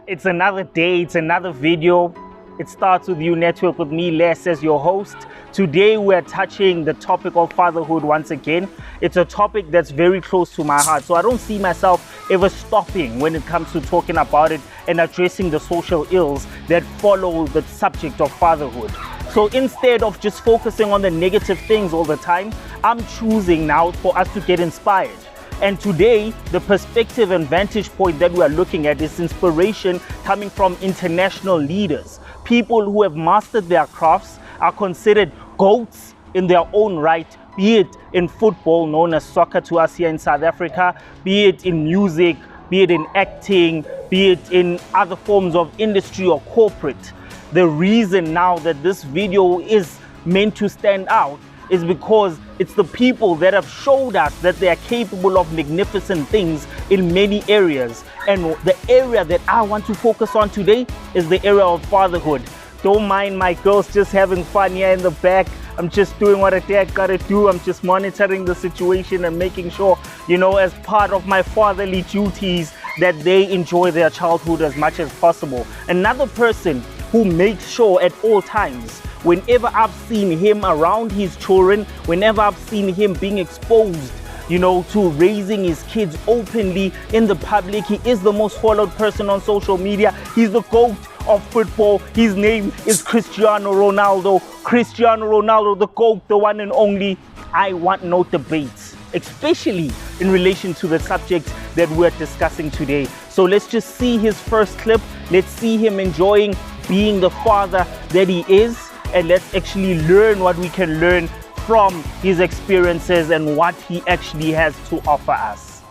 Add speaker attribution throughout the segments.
Speaker 1: It's another day, it's another video. It starts with you network with me, Les, as your host. Today we're touching the topic of fatherhood once again. It's a topic that's very close to my heart, so I don't see myself ever stopping when it comes to talking about it and addressing the social ills that follow the subject of fatherhood. So instead of just focusing on the negative things all the time, I'm choosing now for us to get inspired. And today, the perspective and vantage point that we are looking at is inspiration coming from international leaders. People who have mastered their crafts, are considered GOATs in their own right, be it in football, known as soccer to us here in South Africa, be it in music, be it in acting, be it in other forms of industry or corporate. The reason now that this video is meant to stand out is because it's the people that have showed us that they are capable of magnificent things in many areas. And the area that I want to focus on today is the area of fatherhood. Don't mind my girls just having fun here in the back. I'm just doing what a dad gotta do. I'm just monitoring the situation and making sure, as part of my fatherly duties, that they enjoy their childhood as much as possible. Another person who makes sure at all times, whenever I've seen him around his children, whenever I've seen him being exposed, to raising his kids openly in the public, he is the most followed person on social media. He's the GOAT of football. His name is Cristiano Ronaldo. Cristiano Ronaldo, the GOAT, the one and only. I want no debates, especially in relation to the subject that we're discussing today. So let's just see his first clip. Let's see him enjoying being the father that he is. And let's actually learn what we can learn from his experiences and what he actually has to offer us.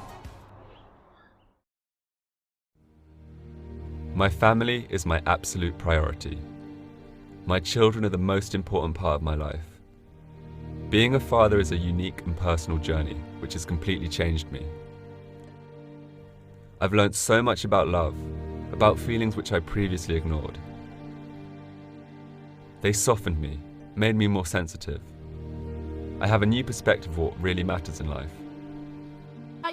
Speaker 2: My family is my absolute priority. My children are the most important part of my life. Being a father is a unique and personal journey, which has completely changed me. I've learned so much about love, about feelings which I previously ignored. They softened me, made me more sensitive. I have a new perspective of what really matters in life.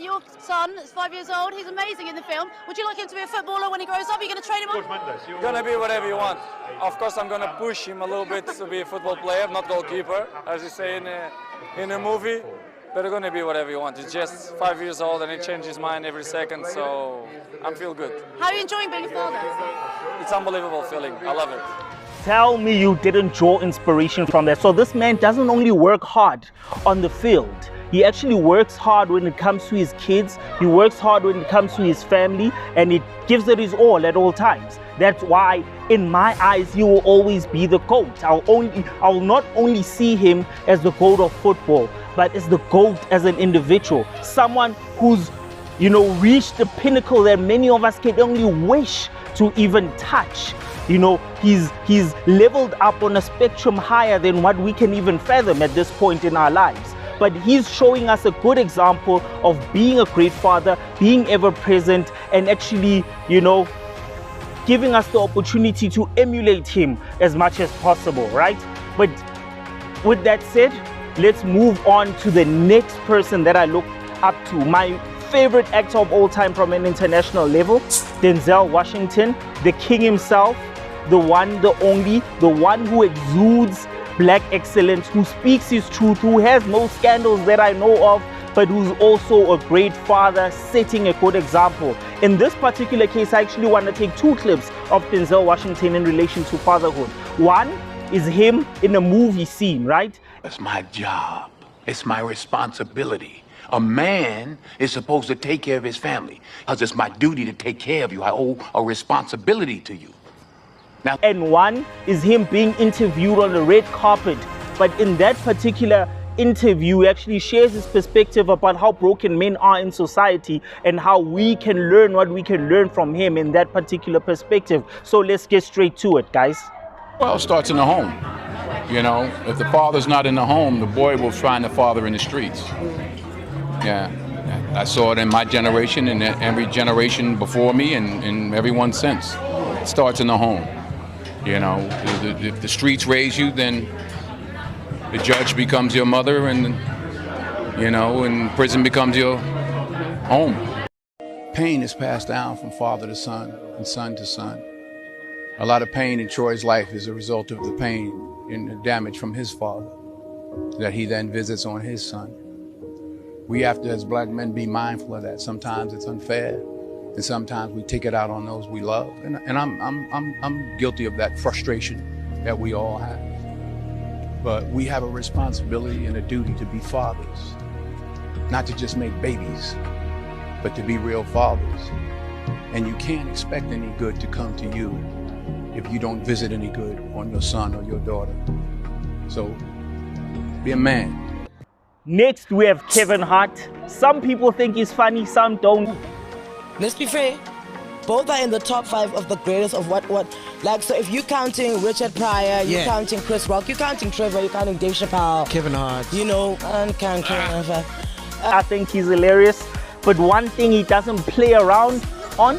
Speaker 3: Your son is 5 years old. He's amazing in the film. Would you like him to be a footballer when he grows up? Are you going to train him up?
Speaker 4: You're going to be whatever you want. Of course, I'm going to push him a little bit to be a football player, not goalkeeper, as you say in a movie. But you're going to be whatever you want. He's just 5 years old and he changes his mind every second, so I'm feel good.
Speaker 3: How are you enjoying being a father?
Speaker 4: It's an unbelievable feeling. I love it.
Speaker 1: Tell me you didn't draw inspiration from that. So this man doesn't only work hard on the field. He actually works hard when it comes to his kids. He works hard when it comes to his family, and he gives it his all at all times. That's why, in my eyes, he will always be the GOAT. I'll not only see him as the GOAT of football, but as the GOAT as an individual. Someone who's, reached the pinnacle that many of us can only wish to even touch. He's leveled up on a spectrum higher than what we can even fathom at this point in our lives. But he's showing us a good example of being a great father, being ever present, and actually, giving us the opportunity to emulate him as much as possible, right? But with that said, let's move on to the next person that I look up to. My favorite actor of all time from an international level, Denzel Washington, the king himself, the one, the only, the one who exudes black excellence, who speaks his truth, who has no scandals that I know of, but who's also a great father, setting a good example. In this particular case, I actually want to take two clips of Denzel Washington in relation to fatherhood. One is him in a movie scene, right?
Speaker 5: It's my job. It's my responsibility. A man is supposed to take care of his family, because it's my duty to take care of you. I owe a responsibility to you. Now,
Speaker 1: and one is him being interviewed on the red carpet. But in that particular interview, he actually shares his perspective about how broken men are in society and how we can learn what we can learn from him in that particular perspective. So let's get straight to it, guys.
Speaker 5: well, it starts in the home. If the father's not in the home, the boy will find the father in the streets. Yeah, I saw it in my generation and every generation before me and everyone since. It starts in the home. If the streets raise you, then the judge becomes your mother, and prison becomes your home. pain is passed down from father to son and son to son. A lot of pain in Troy's life is a result of the pain and the damage from his father that he then visits on his son. We have to, as black men, be mindful of that. Sometimes it's unfair, and sometimes we take it out on those we love. And I'm guilty of that frustration that we all have. But we have a responsibility and a duty to be fathers, not to just make babies, but to be real fathers. And you can't expect any good to come to you if you don't visit any good on your son or your daughter. So be a man.
Speaker 1: Next, we have Kevin Hart. Some people think he's funny, some don't.
Speaker 6: Let's be fair. Both are in the top 5 of the greatest of what. Like, so if you're counting Richard Pryor, you're counting Chris Rock, you're counting Trevor, you're counting Dave Chappelle.
Speaker 7: Kevin Hart.
Speaker 6: You know, and Kevin.
Speaker 1: I think he's hilarious. But one thing he doesn't play around on,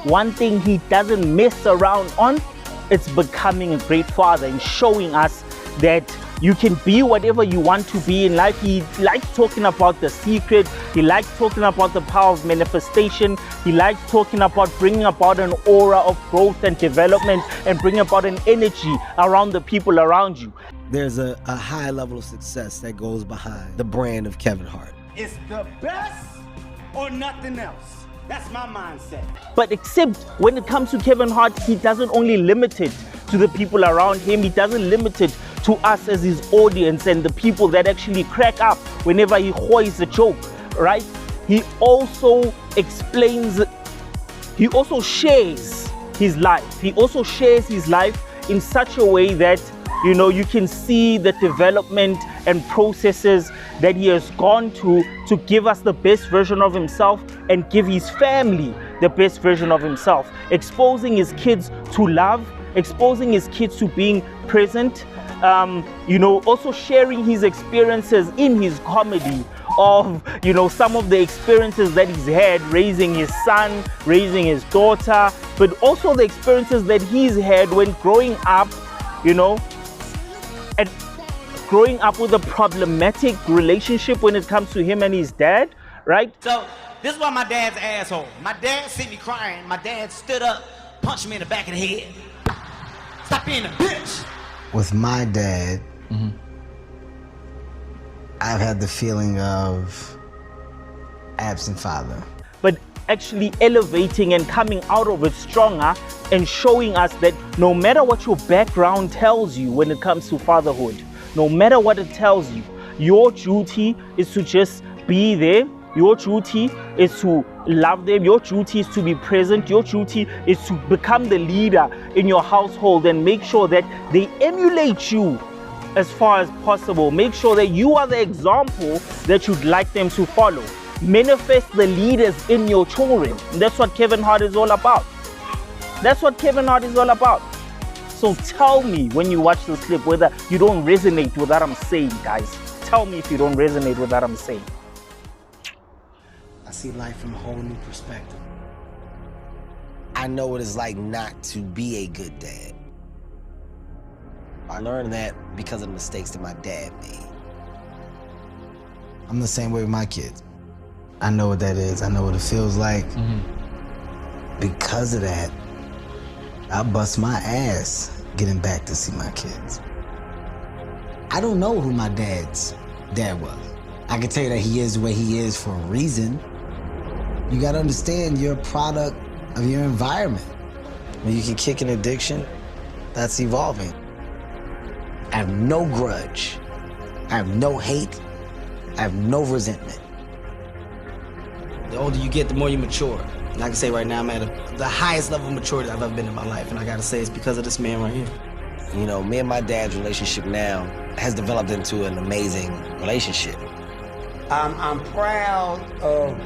Speaker 1: one thing he doesn't mess around on, it's becoming a great father and showing us that you can be whatever you want to be in life. He likes talking about the secret. He likes talking about the power of manifestation. He likes talking about bringing about an aura of growth and development and bringing about an energy around the people around you.
Speaker 7: There's a high level of success that goes behind the brand of Kevin Hart.
Speaker 8: It's the best or nothing else. That's my mindset.
Speaker 1: But except when it comes to Kevin Hart, he doesn't only limit it to the people around him. He doesn't limit it to us as his audience and the people that actually crack up whenever he hoists a joke, right? He also explains, he also shares his life. He also shares his life in such a way that, you know, you can see the development and processes that he has gone to give us the best version of himself and give his family the best version of himself. Exposing his kids to love, exposing his kids to being present, you know, also sharing his experiences in his comedy of, you know, some of the experiences that he's had raising his son, raising his daughter, but also the experiences that he's had when growing up, you know, and growing up with a problematic relationship when it comes to him and his dad, right?
Speaker 8: So this is why my dad's an asshole. My dad see me crying. My dad stood up, punched me in the back of the head. Stop being a bitch.
Speaker 7: With my dad, I've had the feeling of absent father.
Speaker 1: But actually elevating and coming out of it stronger and showing us that no matter what your background tells you when it comes to fatherhood, no matter what it tells you, your duty is to just be there. Your duty is to love them. Your duty is to be present. Your duty is to become the leader in your household and make sure that they emulate you as far as possible. Make sure that you are the example that you'd like them to follow. Manifest the leaders in your children. And that's what Kevin Hart is all about. That's what Kevin Hart is all about. So tell me when you watch this clip whether you don't resonate with what I'm saying, guys. Tell me if you don't resonate with what I'm saying.
Speaker 7: I see life from a whole new perspective. I know what it's like not to be a good dad. I learned that because of the mistakes that my dad made. I'm the same way with my kids. I know what that is. I know what it feels like. Because of that, I bust my ass getting back to see my kids. I don't know who my dad's dad was. I can tell you that he is the way he is for a reason. You gotta understand you're a product of your environment. When you can kick an addiction, that's evolving. I have no grudge. I have no hate. I have no resentment. The older you get, the more you mature. And I can say right now I'm at the highest level of maturity I've ever been in my life, and I gotta say it's because of this man right here. You know, me and my dad's relationship now has developed into an amazing relationship.
Speaker 9: I'm proud of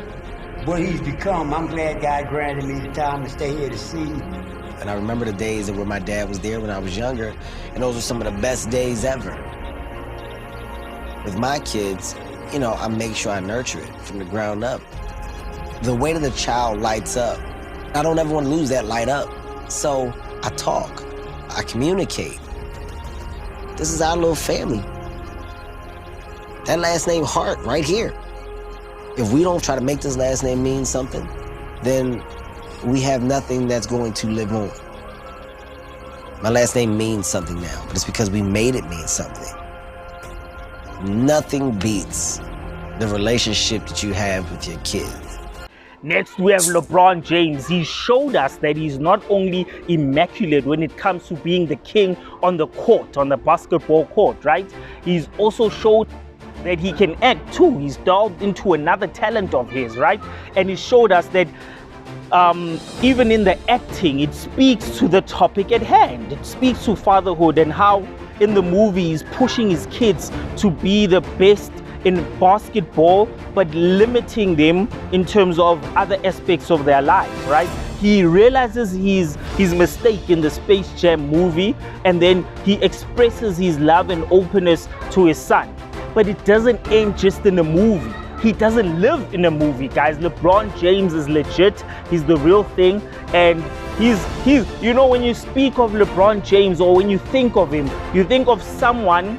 Speaker 9: what he's become. I'm glad God granted me the time to stay here to see.
Speaker 7: And I remember the days where my dad was there when I was younger, and those were some of the best days ever. With my kids, you know, I make sure I nurture it from the ground up. The way that the child lights up, I don't ever want to lose that light up. So I talk, I communicate. This is our little family. That last name Hart right here. If we don't try to make this last name mean something, then we have nothing that's going to live on. My last name means something now, but it's because we made it mean something. Nothing beats the relationship that you have with your kids.
Speaker 1: Next, we have LeBron James. He showed us that he's not only immaculate when it comes to being the king on the court, on the basketball court, right? He's also showed that he can act too. He's delved into another talent of his, right? And he showed us that even in the acting, it speaks to the topic at hand. It speaks to fatherhood and how in the movie he's pushing his kids to be the best in basketball, but limiting them in terms of other aspects of their lives, right? He realizes his mistake in the Space Jam movie, and then he expresses his love and openness to his son. But it doesn't end just in the movie. He doesn't live in a movie, guys. LeBron James is legit. He's the real thing. And he's you know, when you speak of LeBron James or when you think of him, you think of someone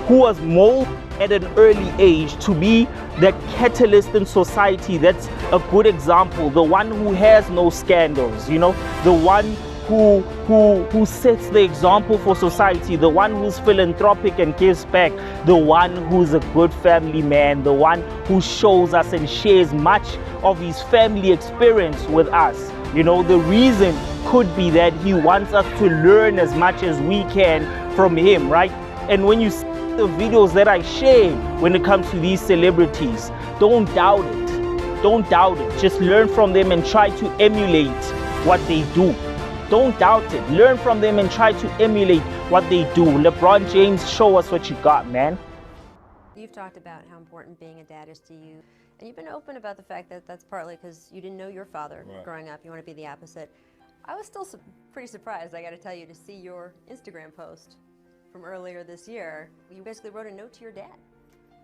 Speaker 1: who was molded at an early age to be that catalyst in society. That's a good example. The one who has no scandals, you know, the one who sets the example for society, the one who's philanthropic and gives back, the one who's a good family man, the one who shows us and shares much of his family experience with us. You know, the reason could be that he wants us to learn as much as we can from him, right? And when you see the videos that I share when it comes to these celebrities, don't doubt it. Don't doubt it. Just learn from them and try to emulate what they do. Don't doubt it. Learn from them and try to emulate what they do. LeBron James, show us what you got, man.
Speaker 10: You've talked about how important being a dad is to you, and you've been open about the fact that that's partly because you didn't know your father growing up. You want to be the opposite. I was still pretty surprised, I got to tell you, to see your Instagram post from earlier this year. You basically wrote a note to your dad,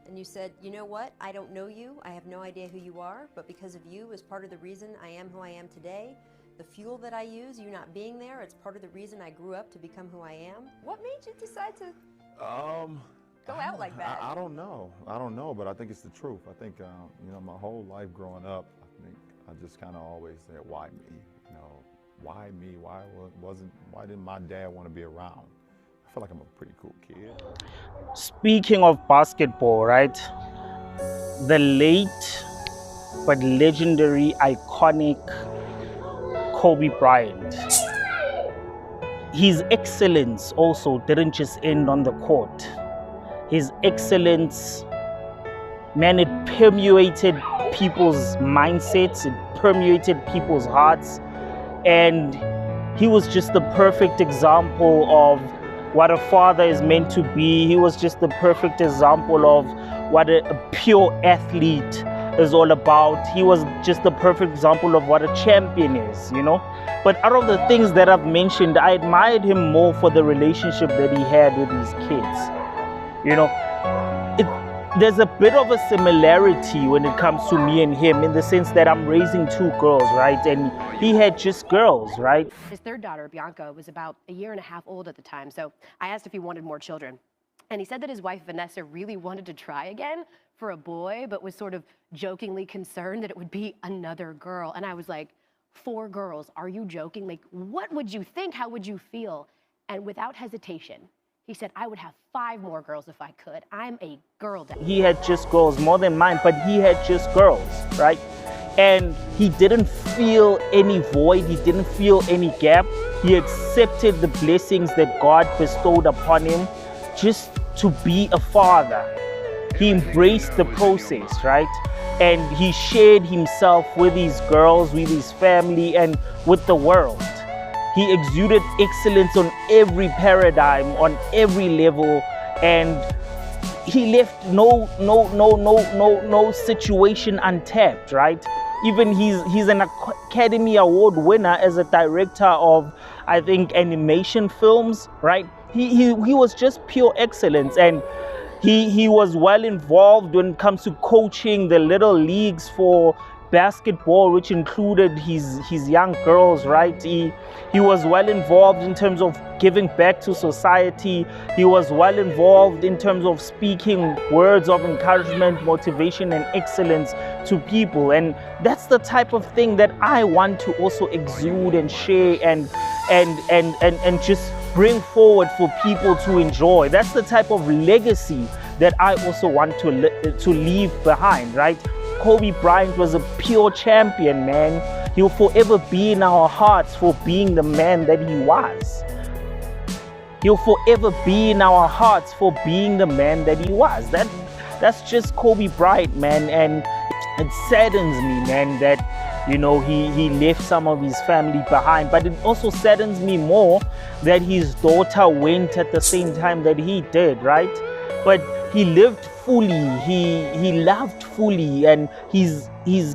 Speaker 10: and you said, you know what, I don't know you, I have no idea who you are, but because of you is part of the reason I am who I am today. The fuel that I use, you not being there, it's part of the reason I grew up to become who I am. What made you decide to go out like that?
Speaker 11: I don't know, but I think it's the truth. I think, you know, my whole life growing up, I think I just kind of always said, why me? You know, why me? Why didn't my dad want to be around? I feel like I'm a pretty cool kid.
Speaker 1: Speaking of basketball, right? The late but legendary, iconic Kobe Bryant. His excellence also didn't just end on the court. His excellence, man, it permeated people's mindsets, it permeated people's hearts, and he was just the perfect example of what a father is meant to be. He was just the perfect example of what a pure athlete is all about. He was just the perfect example of what a champion is, you know. But out of the things that I've mentioned, I admired him more for the relationship that he had with his kids. You know, there's a bit of a similarity when it comes to me and him, in the sense that I'm raising two girls, right? And he had just girls, right?
Speaker 12: His third daughter, Bianca, was about 1.5 years old at the time. So I asked if he wanted more children. And he said that his wife, Vanessa, really wanted to try again for a boy, but was sort of jokingly concerned that it would be another girl. And I was like, 4 girls, are you joking? Like, what would you think? How would you feel? And without hesitation, he said, I would have 5 more girls if I could. I'm a girl dad.
Speaker 1: He had just girls, more than mine, but he had just girls, right? And he didn't feel any void. He didn't feel any gap. He accepted the blessings that God bestowed upon him just to be a father. He embraced the process, right? And he shared himself with his girls, with his family, and with the world. He exuded excellence on every paradigm, on every level, and he left no situation untapped, right? Even he's an Academy Award winner as a director of, I think, animation films, right? He was just pure excellence, and he was well involved when it comes to coaching the little leagues for basketball, which included his young girls, right? He was well involved in terms of giving back to society. He was well involved in terms of speaking words of encouragement, motivation, and excellence to people. And that's the type of thing that I want to also exude and share and just bring forward for people to enjoy. That's the type of legacy that I also want to leave behind, right? Kobe Bryant was a pure champion, man. He'll forever be in our hearts for being the man that he was. He'll forever be in our hearts for being the man that he was. That's just Kobe Bryant, man. And it saddens me, man, that, you know, he left some of his family behind. But it also saddens me more that his daughter went at the same time that he did, right? But he lived fully, he loved fully, and his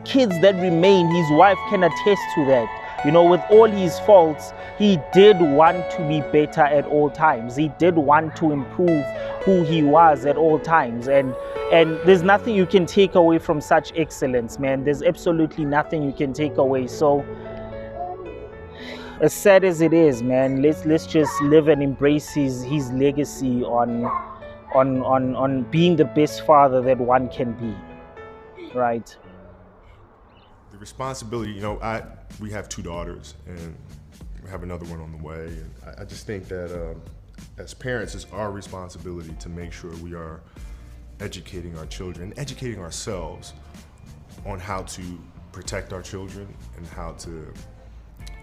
Speaker 1: kids that remain, his wife can attest to that. You know, with all his faults, he did want to be better at all times. He did want to improve who he was at all times. And there's nothing you can take away from such excellence, man. There's absolutely nothing you can take away. So, as sad as it is, man, let's just live and embrace his legacy on being the best father that one can be, right?
Speaker 13: The responsibility, you know, we have 2 daughters and we have another one on the way. And I just think that as parents, it's our responsibility to make sure we are educating our children, educating ourselves on how to protect our children and how to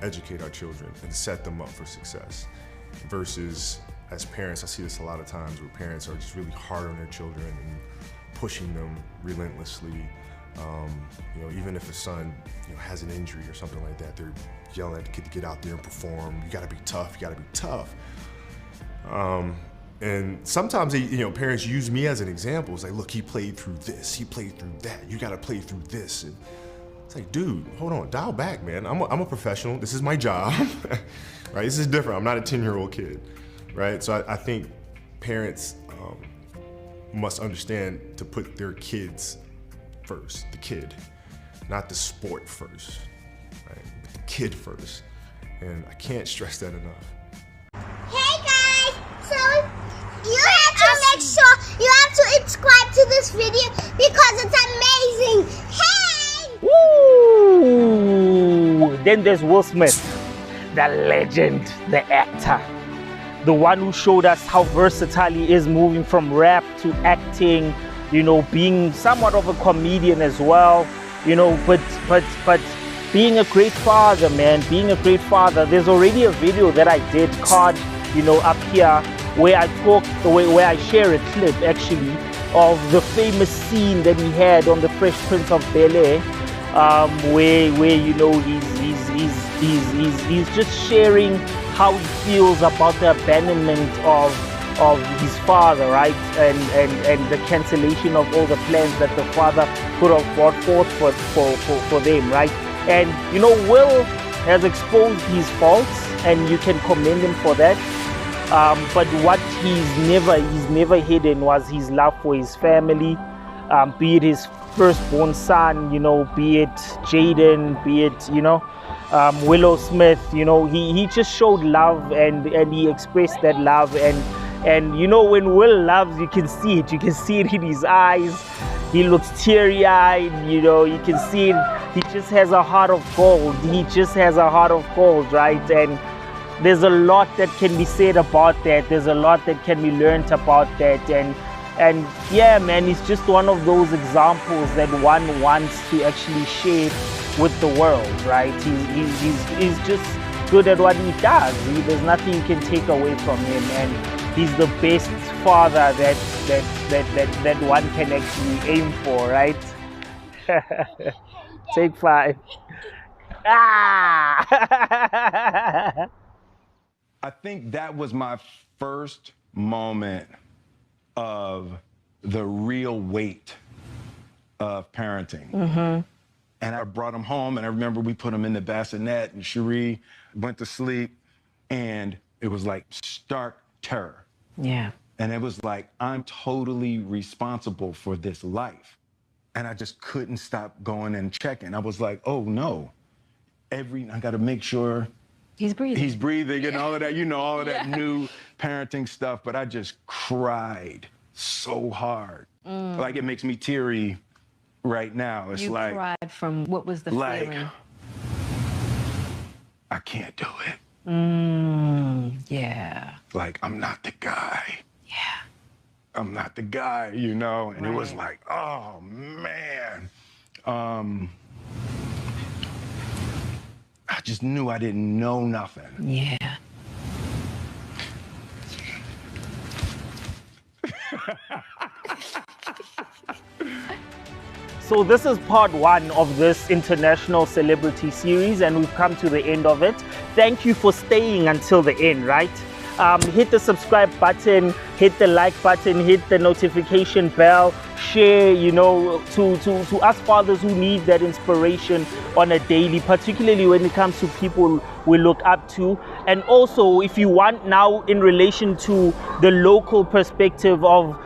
Speaker 13: educate our children and set them up for success. Versus, as parents, I see this a lot of times where parents are just really hard on their children and pushing them relentlessly. You know, even if a son, you know, has an injury or something like that, they're yelling at the kid to get out there and perform. You gotta be tough, you gotta be tough. And sometimes parents use me as an example. It's like, look, he played through this, he played through that. You gotta play through this. And it's like, dude, hold on, dial back, man. I'm a professional, this is my job, right? This is different, I'm not a 10-year-old kid, right? So I think parents must understand to put their kids first, the kid, not the sport first, right? But the kid first. And I can't stress that enough.
Speaker 14: Hey guys, so you have to make sure you have to subscribe to this video because it's amazing. Hey!
Speaker 1: Woo! Then there's Will Smith, the legend, the actor, the one who showed us how versatile he is, moving from rap to acting, you know, being somewhat of a comedian as well, you know, but being a great father, man, being a great father. There's already a video that I did called, you know, up here where I share a clip actually of the famous scene that he had on the Fresh Prince of Bel-Air, where you know he's just sharing how he feels about the abandonment of his father, right, and the cancellation of all the plans that the father could have brought forth for them, right? And you know, Will has exposed his faults, and you can commend him for that. But what he's never hidden was his love for his family, be it his firstborn son, you know, be it Jaden, be it, you know, Willow Smith. You know, he just showed love and he expressed that love. And you know, when Will loves, you can see it. You can see it in his eyes. He looks teary-eyed, you know, you can see it. He just has a heart of gold. He just has a heart of gold, right? And there's a lot that can be said about that. There's a lot that can be learned about that. And yeah, man, he's just one of those examples that one wants to actually share with the world, right? He's just good at what he does. There's nothing you can take away from him. And he's the best father that one can actually aim for, right? Take 5.
Speaker 15: I think that was my first moment of the real weight of parenting.
Speaker 6: Mm-hmm.
Speaker 15: And I brought him home, and I remember we put him in the bassinet, and Cherie went to sleep, and it was like stark terror.
Speaker 6: Yeah.
Speaker 15: And it was like, I'm totally responsible for this life. And I just couldn't stop going and checking. I was like, oh no, I gotta make sure
Speaker 16: he's breathing
Speaker 15: and all of that, all of that new parenting stuff. But I just cried so hard. Like it makes me teary right now. It's
Speaker 16: you
Speaker 15: like,
Speaker 16: cried from what was the feeling?
Speaker 15: I can't do it.
Speaker 16: Yeah.
Speaker 15: Like, I'm not the guy.
Speaker 16: Yeah.
Speaker 15: I'm not the guy, And it was like, oh, man. I just knew I didn't know nothing.
Speaker 16: Yeah.
Speaker 1: So this is part 1 of this international celebrity series, and we've come to the end of it. Thank you for staying until the end, right? Hit the subscribe button, hit the like button, hit the notification bell, share, to us fathers who need that inspiration on a daily, particularly when it comes to people we look up to. And also, if you want now, in relation to the local perspective of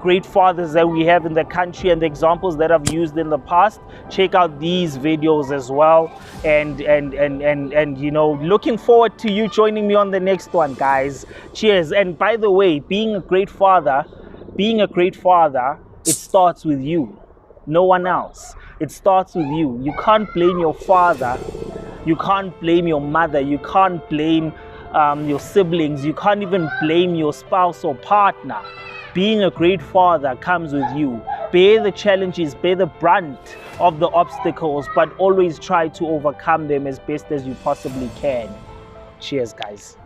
Speaker 1: great fathers that we have in the country and the examples that I've used in the past, check out these videos as well. And looking forward to you joining me on the next one, guys. Cheers. And by the way, being a great father, it starts with you, no one else. It starts with you. You can't blame your father, you can't blame your mother, you can't blame your siblings, you can't even blame your spouse or partner. Being a great father comes with you. Bear the challenges, bear the brunt of the obstacles, but always try to overcome them as best as you possibly can. Cheers, guys.